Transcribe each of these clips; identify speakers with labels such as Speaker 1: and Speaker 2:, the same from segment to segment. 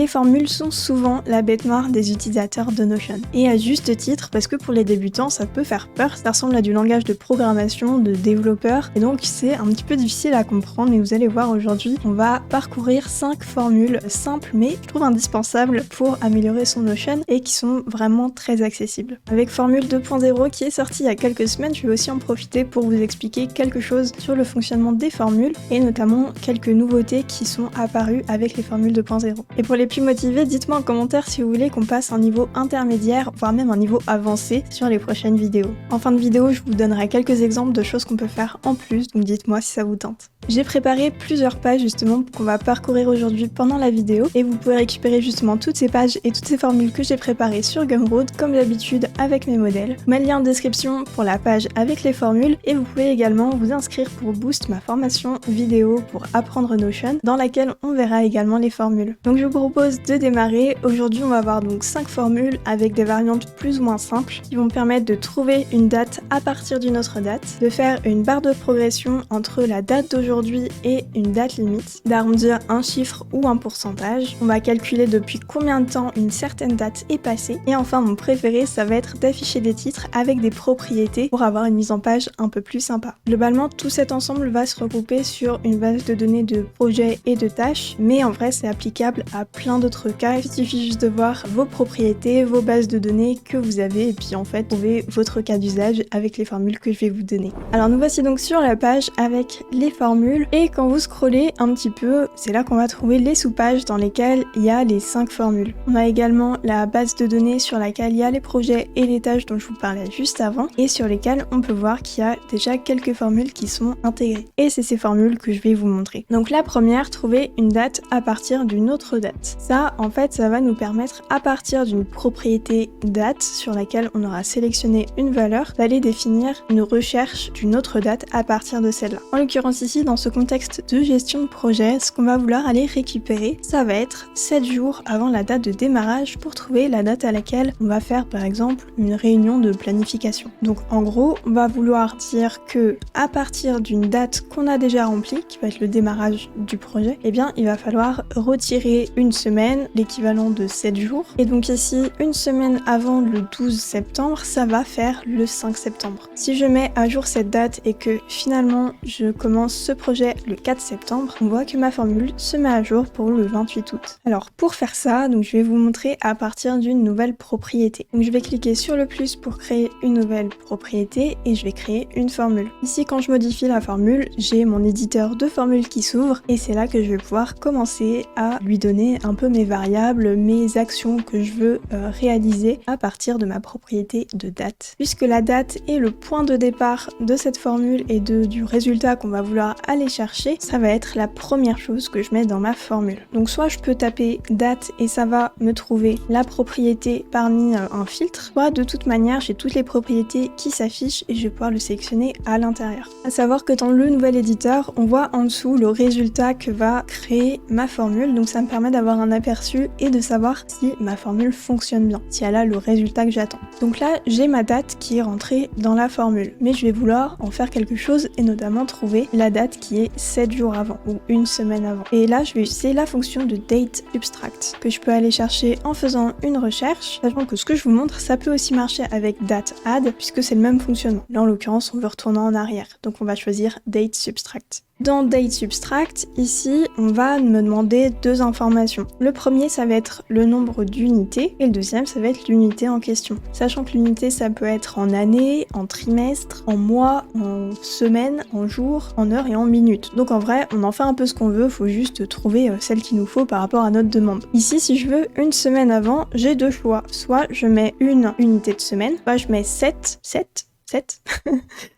Speaker 1: Les formules sont souvent la bête noire des utilisateurs de Notion. Et à juste titre, parce que pour les débutants, ça peut faire peur, ça ressemble à du langage de programmation, de développeur, et donc c'est un petit peu difficile à comprendre, mais vous allez voir aujourd'hui, on va parcourir 5 formules simples, mais je trouve indispensables pour améliorer son Notion, et qui sont vraiment très accessibles. Avec Formule 2.0 qui est sorti il y a quelques semaines, je vais aussi en profiter pour vous expliquer quelque chose sur le fonctionnement des formules, et notamment quelques nouveautés qui sont apparues avec les formules 2.0. Et pour les plus motivés, dites-moi en commentaire si vous voulez qu'on passe un niveau intermédiaire, voire même un niveau avancé sur les prochaines vidéos. En fin de vidéo, je vous donnerai quelques exemples de choses qu'on peut faire en plus, donc dites-moi si ça vous tente. J'ai préparé plusieurs pages justement qu'on va parcourir aujourd'hui pendant la vidéo, et vous pouvez récupérer justement toutes ces pages et toutes ces formules que j'ai préparées sur Gumroad, comme d'habitude avec mes modèles. Je mets le lien en description pour la page avec les formules, et vous pouvez également vous inscrire pour Boost, ma formation vidéo pour apprendre Notion, dans laquelle on verra également les formules. Donc je vous propose de démarrer. Aujourd'hui on va avoir donc 5 formules avec des variantes plus ou moins simples qui vont permettre de trouver une date à partir d'une autre date, de faire une barre de progression entre la date d'aujourd'hui et une date limite, d'arrondir un chiffre ou un pourcentage. On va calculer depuis combien de temps une certaine date est passée, et enfin mon préféré, ça va être d'afficher des titres avec des propriétés pour avoir une mise en page un peu plus sympa. Globalement, tout cet ensemble va se regrouper sur une base de données de projets et de tâches, mais en vrai c'est applicable à plein d'autres cas. Il suffit juste de voir vos propriétés, vos bases de données que vous avez, et puis en fait trouver votre cas d'usage avec les formules que je vais vous donner. Alors nous voici donc sur la page avec les formules, et quand vous scrollez un petit peu, c'est là qu'on va trouver les sous-pages dans lesquelles il y a les 5 formules. On a également la base de données sur laquelle il y a les projets et les tâches dont je vous parlais juste avant, et sur lesquelles on peut voir qu'il y a déjà quelques formules qui sont intégrées. Et c'est ces formules que je vais vous montrer. Donc la première, trouver une date à partir d'une autre date. Ça, en fait, ça va nous permettre, à partir d'une propriété date sur laquelle on aura sélectionné une valeur, d'aller définir une recherche d'une autre date à partir de celle-là. En l'occurrence ici, dans ce contexte de gestion de projet, ce qu'on va vouloir aller récupérer, ça va être 7 jours avant la date de démarrage pour trouver la date à laquelle on va faire par exemple une réunion de planification. Donc en gros, on va vouloir dire que à partir d'une date qu'on a déjà remplie, qui va être le démarrage du projet, eh bien il va falloir retirer une semaine, l'équivalent de 7 jours. Et donc ici, une semaine avant le 12 septembre, ça va faire le 5 septembre. Si je mets à jour cette date et que finalement je commence ce projet le 4 septembre, on voit que ma formule se met à jour pour le 28 août. Alors pour faire ça, donc je vais vous montrer à partir d'une nouvelle propriété. Donc je vais cliquer sur le plus pour créer une nouvelle propriété, et je vais créer une formule. Ici, quand je modifie la formule, j'ai mon éditeur de formules qui s'ouvre, et c'est là que je vais pouvoir commencer à lui donner un peu mes variables, mes actions que je veux réaliser à partir de ma propriété de date. Puisque la date est le point de départ de cette formule et du résultat qu'on va vouloir aller chercher, ça va être la première chose que je mets dans ma formule. Donc soit je peux taper date et ça va me trouver la propriété parmi un filtre, soit de toute manière j'ai toutes les propriétés qui s'affichent et je vais pouvoir le sélectionner à l'intérieur. À savoir que dans le nouvel éditeur, on voit en dessous le résultat que va créer ma formule, donc ça me permet d'avoir un aperçu et de savoir si ma formule fonctionne bien, si elle a le résultat que j'attends. Donc là, j'ai ma date qui est rentrée dans la formule, mais je vais vouloir en faire quelque chose et notamment trouver la date qui est 7 jours avant ou une semaine avant. Et là, je vais utiliser la fonction de date subtract que je peux aller chercher en faisant une recherche, sachant que ce que je vous montre, ça peut aussi marcher avec date add puisque c'est le même fonctionnement. Là, en l'occurrence, on veut retourner en arrière, donc on va choisir date subtract. Dans Date Subtract, ici, on va me demander 2 informations. Le premier, ça va être le nombre d'unités, et le deuxième, ça va être l'unité en question. Sachant que l'unité, ça peut être en année, en trimestre, en mois, en semaine, en jours, en heures et en minutes. Donc en vrai, on en fait un peu ce qu'on veut, faut juste trouver celle qu'il nous faut par rapport à notre demande. Ici, si je veux une semaine avant, j'ai 2 choix. Soit je mets une unité de semaine, soit je mets 7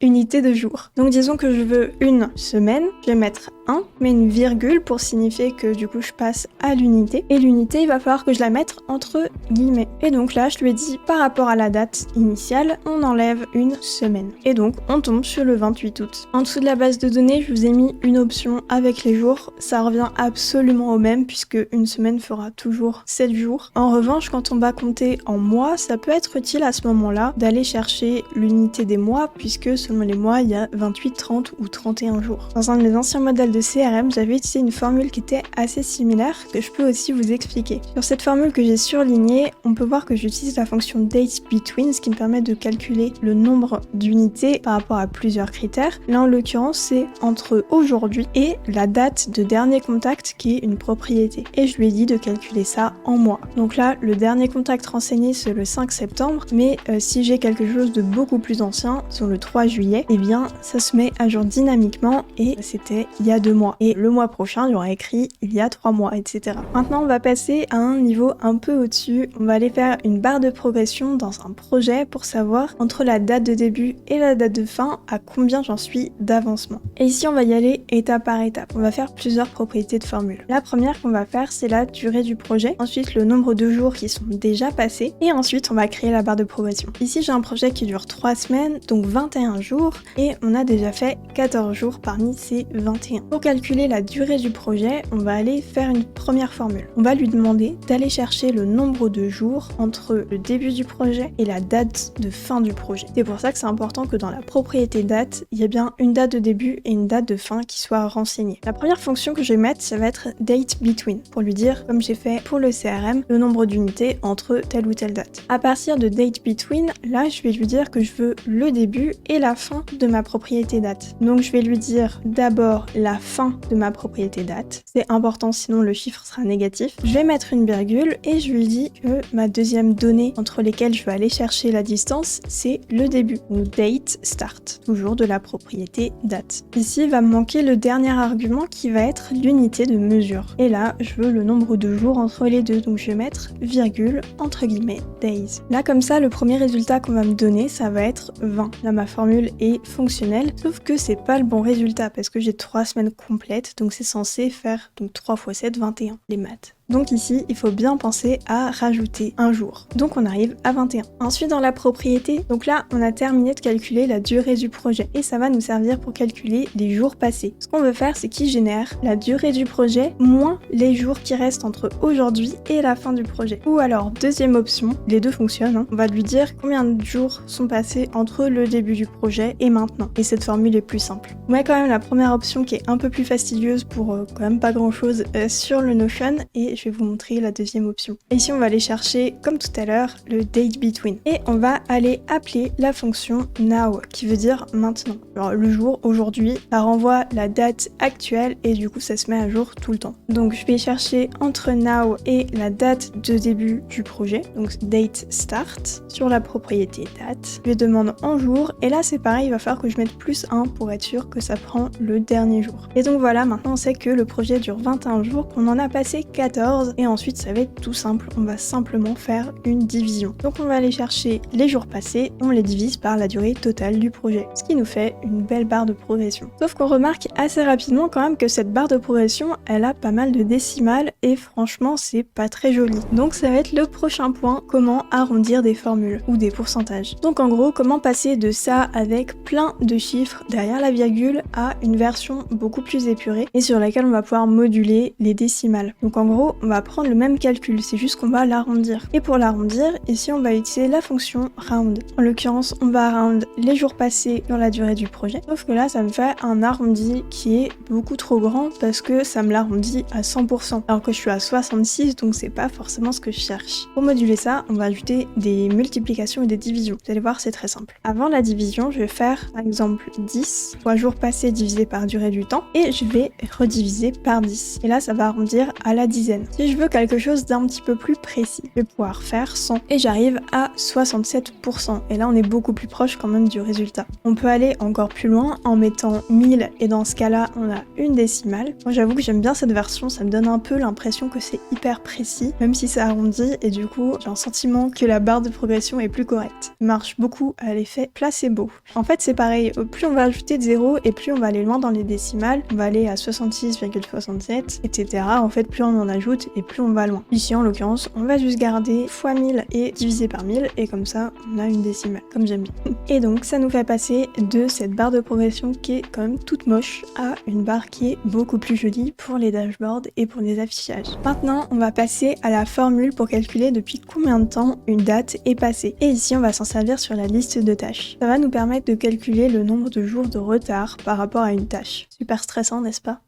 Speaker 1: unités de jour. Donc disons que je veux une semaine, je vais mettre 1, mais une virgule pour signifier que du coup je passe à l'unité. Et l'unité, il va falloir que je la mette entre guillemets. Et donc là, je lui ai dit par rapport à la date initiale, on enlève une semaine. Et donc on tombe sur le 28 août. En dessous de la base de données, je vous ai mis une option avec les jours. Ça revient absolument au même puisque une semaine fera toujours 7 jours. En revanche, quand on va compter en mois, ça peut être utile à ce moment-là d'aller chercher l'unité des mois puisque selon les mois, il y a 28, 30 ou 31 jours. Dans un de mes anciens modèles de de CRM, j'avais utilisé une formule qui était assez similaire, que je peux aussi vous expliquer. Sur cette formule que j'ai surlignée, on peut voir que j'utilise la fonction dateBetween, ce qui me permet de calculer le nombre d'unités par rapport à plusieurs critères. Là, en l'occurrence, c'est entre aujourd'hui et la date de dernier contact, qui est une propriété. Et je lui ai dit de calculer ça en mois. Donc là, le dernier contact renseigné, c'est le 5 septembre, mais si j'ai quelque chose de beaucoup plus ancien, sur le 3 juillet, eh bien, ça se met à jour dynamiquement et c'était il y a 2 mois. Et le mois prochain, il y aura écrit il y a 3 mois, etc. Maintenant, on va passer à un niveau un peu au-dessus. On va aller faire une barre de progression dans un projet pour savoir entre la date de début et la date de fin à combien j'en suis d'avancement. Et ici, on va y aller étape par étape. On va faire plusieurs propriétés de formule. La première qu'on va faire, c'est la durée du projet. Ensuite, le nombre de jours qui sont déjà passés. Et ensuite, on va créer la barre de progression. Ici, j'ai un projet qui dure 3 semaines, donc 21 jours. Et on a déjà fait 14 jours parmi ces 21. Pour calculer la durée du projet, on va aller faire une première formule. On va lui demander d'aller chercher le nombre de jours entre le début du projet et la date de fin du projet. C'est pour ça que c'est important que dans la propriété date, il y ait bien une date de début et une date de fin qui soient renseignées. La première fonction que je vais mettre, ça va être dateBetween, pour lui dire, comme j'ai fait pour le CRM, le nombre d'unités entre telle ou telle date. À partir de dateBetween, là, je vais lui dire que je veux le début et la fin de ma propriété date. Donc je vais lui dire d'abord la fin de ma propriété date. C'est important, sinon le chiffre sera négatif. Je vais mettre une virgule et je lui dis que ma deuxième donnée entre lesquelles je vais aller chercher la distance, c'est le début, ou date start, toujours de la propriété date. Ici, il va me manquer le dernier argument qui va être l'unité de mesure. Et là, je veux le nombre de jours entre les deux, donc je vais mettre virgule entre guillemets days. Là, comme ça, le premier résultat qu'on va me donner, ça va être 20. Là, ma formule est fonctionnelle, sauf que c'est pas le bon résultat parce que j'ai 3 semaines complètes, donc c'est censé faire donc 3 x 7, 21, les maths. Donc ici, il faut bien penser à rajouter un jour. Donc on arrive à 21. Ensuite, dans la propriété, donc là, on a terminé de calculer la durée du projet. Et ça va nous servir pour calculer les jours passés. Ce qu'on veut faire, c'est qu'il génère la durée du projet moins les jours qui restent entre aujourd'hui et la fin du projet. Ou alors, deuxième option, les deux fonctionnent, hein. On va lui dire combien de jours sont passés entre le début du projet et maintenant. Et cette formule est plus simple. On met quand même la première option qui est un peu plus fastidieuse pour quand même pas grand chose sur le Notion, et je vais vous montrer la deuxième option. Ici, on va aller chercher, comme tout à l'heure, le dateBetween. Et on va aller appeler la fonction now, qui veut dire maintenant. Alors, le jour, aujourd'hui, ça renvoie la date actuelle et du coup, ça se met à jour tout le temps. Donc, je vais chercher entre now et la date de début du projet, donc date start, sur la propriété date. Je lui demande en jour, et là, c'est pareil, il va falloir que je mette +1 pour être sûr que ça prend le dernier jour. Et donc voilà, maintenant on sait que le projet dure 21 jours, qu'on en a passé 14, et ensuite ça va être tout simple, on va simplement faire une division. Donc on va aller chercher les jours passés, on les divise par la durée totale du projet, ce qui nous fait une belle barre de progression. Sauf qu'on remarque assez rapidement quand même que cette barre de progression, elle a pas mal de décimales, et franchement c'est pas très joli. Donc ça va être le prochain point, comment arrondir des formules, ou des pourcentages. Donc en gros, comment passer de ça avec plein de chiffres derrière la virgule à une version beaucoup plus épurée et sur laquelle on va pouvoir moduler les décimales. Donc en gros, on va prendre le même calcul, c'est juste qu'on va l'arrondir. Et pour l'arrondir, ici on va utiliser la fonction round. En l'occurrence, on va round les jours passés dans la durée du projet. Sauf que là, ça me fait un arrondi qui est beaucoup trop grand parce que ça me l'arrondit à 100%. Alors que je suis à 66, donc c'est pas forcément ce que je cherche. Pour moduler ça, on va ajouter des multiplications et des divisions. Vous allez voir, c'est très simple. Avant la division, je vais faire par exemple 10 fois jours passés divisé par durée du temps et je vais rediviser par 10. Et là, ça va arrondir à la dizaine. Si je veux quelque chose d'un petit peu plus précis, je vais pouvoir faire 100 et j'arrive à 67%. Et là, on est beaucoup plus proche quand même du résultat. On peut aller encore plus loin en mettant 1000 et dans ce cas-là, on a une décimale. Moi, j'avoue que j'aime bien cette version, ça me donne un peu l'impression que c'est hyper précis, même si c'est arrondi et du coup, j'ai un sentiment que la barre de progression est plus correcte. Il marche beaucoup à l'effet placebo. En fait, c'est pareil, plus on va ajouter de 0 et plus on va aller loin dans les décimales, on va aller à 66,67, etc. En fait, plus on en ajoute et plus on va loin. Ici, en l'occurrence, on va juste garder fois 1000 et diviser par 1000 et comme ça, on a une décimale, comme j'aime bien. Et donc, ça nous fait passer de cette barre de progression qui est quand même toute moche à une barre qui est beaucoup plus jolie pour les dashboards et pour les affichages. Maintenant, on va passer à la formule pour calculer depuis combien de temps une date est passée. Et ici, on va s'en servir sur la liste de tâches. Ça va nous permettre de calculer le nombre de jours de retard par rapport à une tâche. Super stressant, n'est-ce pas ?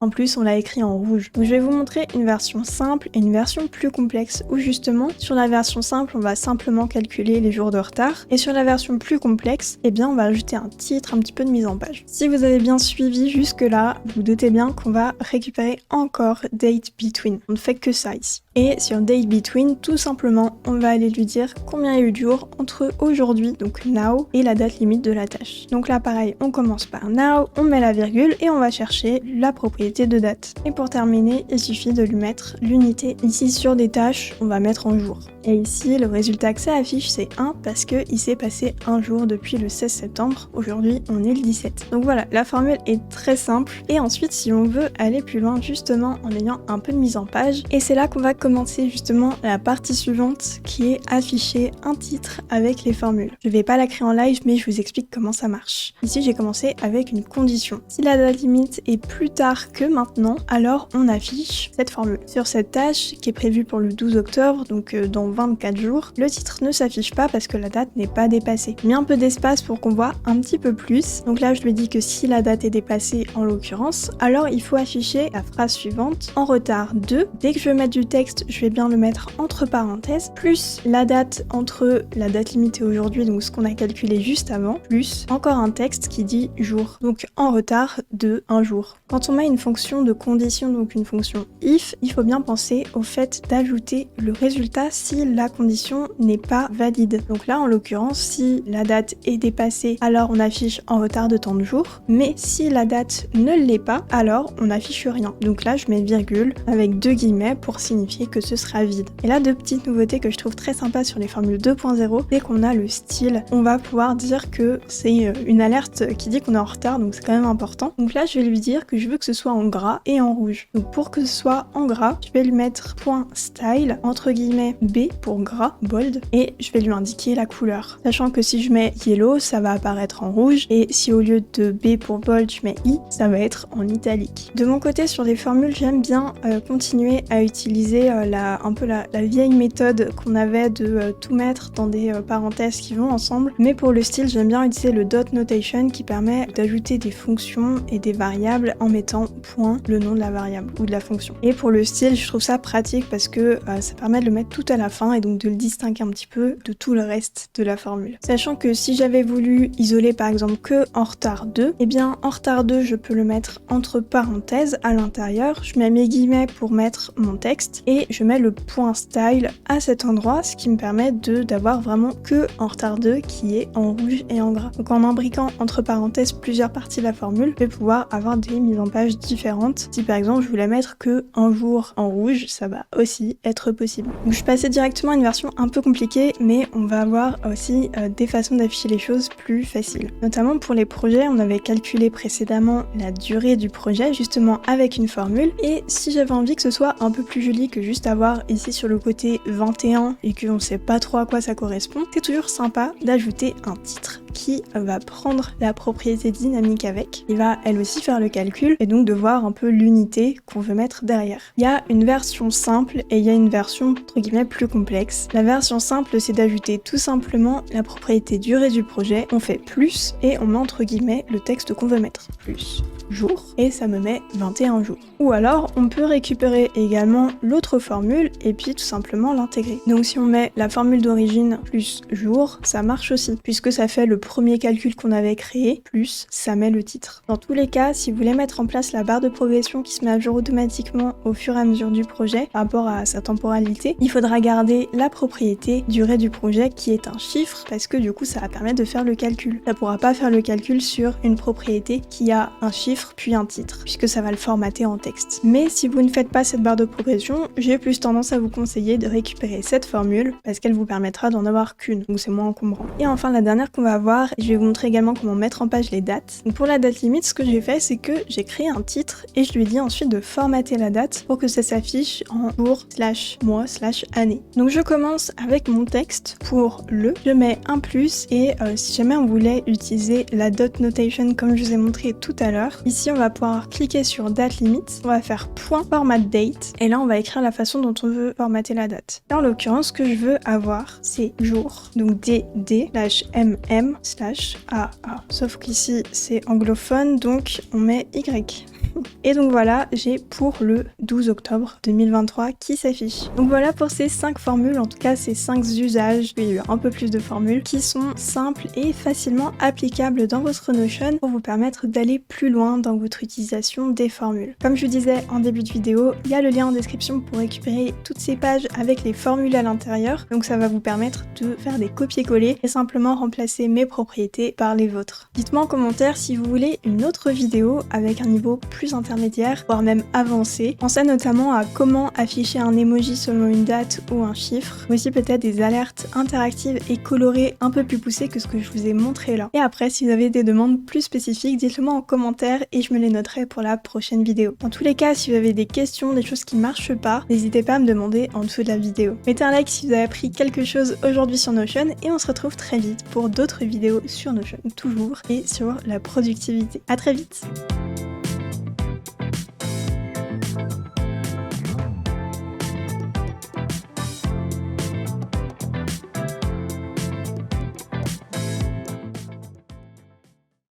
Speaker 1: En plus, on l'a écrit en rouge. Donc je vais vous montrer une version simple et une version plus complexe où justement, sur la version simple, on va simplement calculer les jours de retard et sur la version plus complexe, eh bien on va ajouter un titre, un petit peu de mise en page. Si vous avez bien suivi jusque-là, vous doutez bien qu'on va récupérer encore date between. On ne fait que ça ici. Et sur date between, tout simplement, on va aller lui dire combien il y a eu de jours entre aujourd'hui, donc now, et la date limite de la tâche. Donc là, pareil, on commence par now, on met la virgule et on va chercher la propriété de date. Et pour terminer, il suffit de lui mettre l'unité. Ici, sur des tâches, on va mettre en jours. Et ici, le résultat que ça affiche, c'est 1 parce qu'il s'est passé un jour depuis le 16 septembre. Aujourd'hui, on est le 17. Donc voilà, la formule est très simple. Et ensuite, si on veut aller plus loin, justement, en ayant un peu de mise en page, et c'est là qu'on va commencer justement la partie suivante qui est afficher un titre avec les formules. Je vais pas la créer en live, mais je vous explique comment ça marche. Ici, j'ai commencé avec une condition. Si la date limite est plus tard que maintenant, alors on affiche cette formule. Sur cette tâche qui est prévue pour le 12 octobre, donc dans 24 jours, le titre ne s'affiche pas parce que la date n'est pas dépassée. J'ai mis un peu d'espace pour qu'on voit un petit peu plus. Donc là, je lui ai dit que si la date est dépassée en l'occurrence, alors il faut afficher la phrase suivante, en retard 2. Dès que je veux mettre du texte, je vais bien le mettre entre parenthèses, plus la date entre la date limitée aujourd'hui, donc ce qu'on a calculé juste avant, plus encore un texte qui dit jour. Donc en retard de un jour. Quand on met une fonction de condition, donc une fonction if, il faut bien penser au fait d'ajouter le résultat si la condition n'est pas valide. Donc là, en l'occurrence, si la date est dépassée, alors on affiche en retard de tant de jours. Mais si la date ne l'est pas, alors on n'affiche rien. Donc là, je mets virgule avec 2 guillemets pour signifier que ce sera vide. Et là, deux petites nouveautés que je trouve très sympas sur les formules 2.0, dès qu'on a le style, on va pouvoir dire que c'est une alerte qui dit qu'on est en retard, donc c'est quand même important. Donc là, je vais lui dire que je veux que ce soit en gras et en rouge. Donc pour que ce soit en gras, je vais lui mettre .style entre guillemets B pour gras, bold, et je vais lui indiquer la couleur. Sachant que si je mets yellow, ça va apparaître en rouge, et si au lieu de B pour bold, je mets I, ça va être en italique. De mon côté, sur les formules, j'aime bien continuer à utiliser un peu la vieille méthode qu'on avait de tout mettre dans des parenthèses qui vont ensemble, mais pour le style, j'aime bien utiliser le dot notation qui permet d'ajouter des fonctions et des variables en mettant point le nom de la variable ou de la fonction. Et pour le style, je trouve ça pratique parce que ça permet de le mettre tout à la fin et donc de le distinguer un petit peu de tout le reste de la formule. Sachant que si j'avais voulu isoler par exemple que en retard 2, eh bien en retard 2, je peux le mettre entre parenthèses à l'intérieur, je mets mes guillemets pour mettre mon texte et je mets le point style à cet endroit, ce qui me permet d'avoir vraiment que en retard 2 qui est en rouge et en gras. Donc en imbriquant entre parenthèses plusieurs parties de la formule, je vais pouvoir avoir des mises en page différentes. Si par exemple je voulais mettre que un jour en rouge, ça va aussi être possible. Donc je suis passée directement à une version un peu compliquée, mais on va avoir aussi des façons d'afficher les choses plus faciles. Notamment pour les projets, on avait calculé précédemment la durée du projet justement avec une formule, et si j'avais envie que ce soit un peu plus joli que juste avoir ici sur le côté 21 et qu'on sait pas trop à quoi ça correspond, c'est toujours sympa d'ajouter un titre qui va prendre la propriété dynamique avec. Il va elle aussi faire le calcul et donc de voir un peu l'unité qu'on veut mettre derrière. Il y a une version simple et il y a une version entre guillemets plus complexe. La version simple, c'est d'ajouter tout simplement la propriété durée du projet. On fait plus et on met entre guillemets le texte qu'on veut mettre. Plus jour et ça me met 21 jours. Ou alors on peut récupérer également l'autre formule et puis tout simplement l'intégrer. Donc si on met la formule d'origine plus jour, ça marche aussi puisque ça fait le premier calcul qu'on avait créé, plus ça met le titre. Dans tous les cas, si vous voulez mettre en place la barre de progression qui se met à jour automatiquement au fur et à mesure du projet par rapport à sa temporalité, il faudra garder la propriété durée du projet qui est un chiffre parce que du coup ça va permettre de faire le calcul. Ça pourra pas faire le calcul sur une propriété qui a un chiffre puis un titre puisque ça va le formater en texte. Mais si vous ne faites pas cette barre de progression, j'ai plus tendance à vous conseiller de récupérer cette formule parce qu'elle vous permettra d'en avoir qu'une, donc c'est moins encombrant. Et enfin la dernière qu'on va avoir, je vais vous montrer également comment mettre en page les dates. Donc pour la date limite, ce que j'ai fait, c'est que j'ai créé un titre et je lui ai dit ensuite de formater la date pour que ça s'affiche en jour / mois / année. Donc je commence avec mon texte pour le, je mets un plus et si jamais on voulait utiliser la dot notation comme je vous ai montré tout à l'heure, ici on va pouvoir cliquer sur date limite, on va faire point format date et là on va écrire la façon dont on veut formater la date. Là, en l'occurrence, ce que je veux avoir, c'est jour, donc dd/mm/aa. Sauf qu'ici c'est anglophone, donc on met y. rond. Et donc voilà, j'ai pour le 12 octobre 2023 qui s'affiche. Donc voilà pour ces 5 formules, en tout cas ces 5 usages, il y a eu un peu plus de formules, qui sont simples et facilement applicables dans votre Notion pour vous permettre d'aller plus loin dans votre utilisation des formules. Comme je vous disais en début de vidéo, il y a le lien en description pour récupérer toutes ces pages avec les formules à l'intérieur, donc ça va vous permettre de faire des copier-coller et simplement remplacer mes propriétés par les vôtres. Dites-moi en commentaire si vous voulez une autre vidéo avec un niveau plus intermédiaire, voire même avancé. Pensez notamment à comment afficher un emoji selon une date ou un chiffre, mais aussi peut-être des alertes interactives et colorées un peu plus poussées que ce que je vous ai montré là. Et après, si vous avez des demandes plus spécifiques, dites-le moi en commentaire et je me les noterai pour la prochaine vidéo. Dans tous les cas, si vous avez des questions, des choses qui marchent pas, n'hésitez pas à me demander en dessous de la vidéo. Mettez un like si vous avez appris quelque chose aujourd'hui sur Notion et on se retrouve très vite pour d'autres vidéos sur Notion, toujours, et sur la productivité. À très vite!